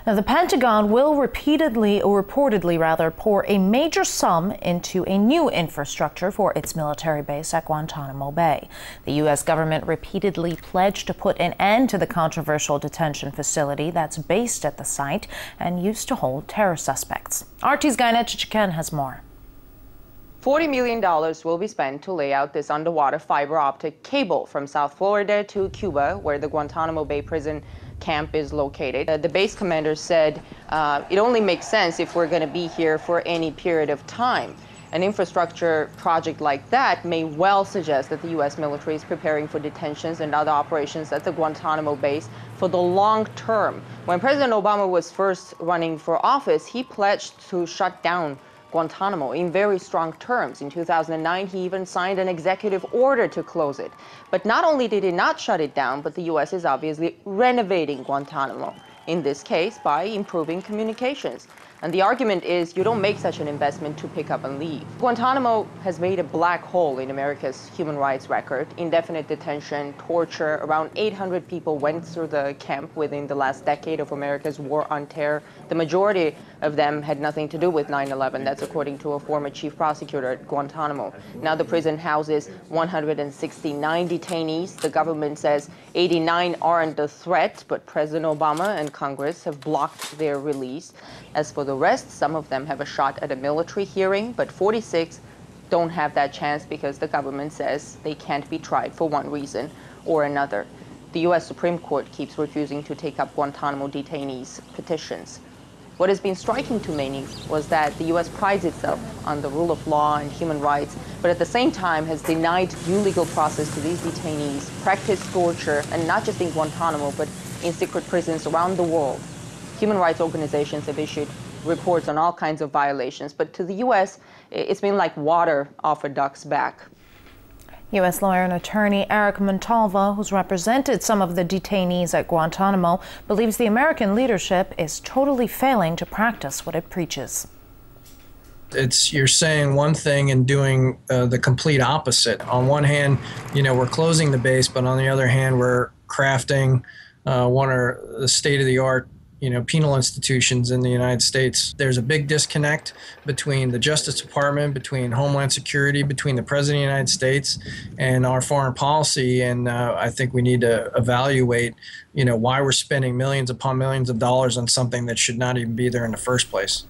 Now, the Pentagon will reportedly pour a major sum into a new infrastructure for its military base at Guantanamo Bay. The U.S. government repeatedly pledged to put an end to the controversial detention facility that's based at the site and used to hold terror suspects. RT's Guynet Chichiken has more. $40 million will be spent to lay out this underwater fiber optic cable from South Florida to Cuba, where the Guantanamo Bay prison camp is located. The base commander said it only makes sense if we're going to be here for any period of time. An infrastructure project like that may well suggest that the U.S. military is preparing for detentions and other operations at the Guantanamo base for the long term. When President Obama was first running for office, he pledged to shut down Guantanamo in very strong terms. In 2009, he even signed an executive order to close it. But not only did he not shut it down, but the U.S. is obviously renovating Guantanamo, in this case by improving communications. And the argument is you don't make such an investment to pick up and leave. Guantanamo has made a black hole in America's human rights record. Indefinite detention, torture. Around 800 people went through the camp within the last decade of America's war on terror. The majority of them had nothing to do with 9/11. That's according to a former chief prosecutor at Guantanamo. Now the prison houses 169 detainees. The government says 89 aren't a threat, but President Obama and Congress have blocked their release. As for the rest, some of them have a shot at a military hearing, but 46 don't have that chance because the government says they can't be tried for one reason or another. The U.S. Supreme Court keeps refusing to take up Guantanamo detainees' petitions. What has been striking to many was that the U.S. prides itself on the rule of law and human rights, but at the same time has denied due legal process to these detainees, practiced torture, and not just in Guantanamo, but in secret prisons around the world. Human rights organizations have issued reports on all kinds of violations, but to the U.S., it's been like water off a duck's back. U.S. lawyer and attorney Eric Montalva, who's represented some of the detainees at Guantanamo, believes the American leadership is totally failing to practice what it preaches. You're saying one thing and doing the complete opposite. On one hand, we're closing the base, but on the other hand, we're crafting one of the state-of-the-art penal institutions in the United States. There's a big disconnect between the Justice Department, between Homeland Security, between the President of the United States and our foreign policy. And I think we need to evaluate, why we're spending millions upon millions of dollars on something that should not even be there in the first place.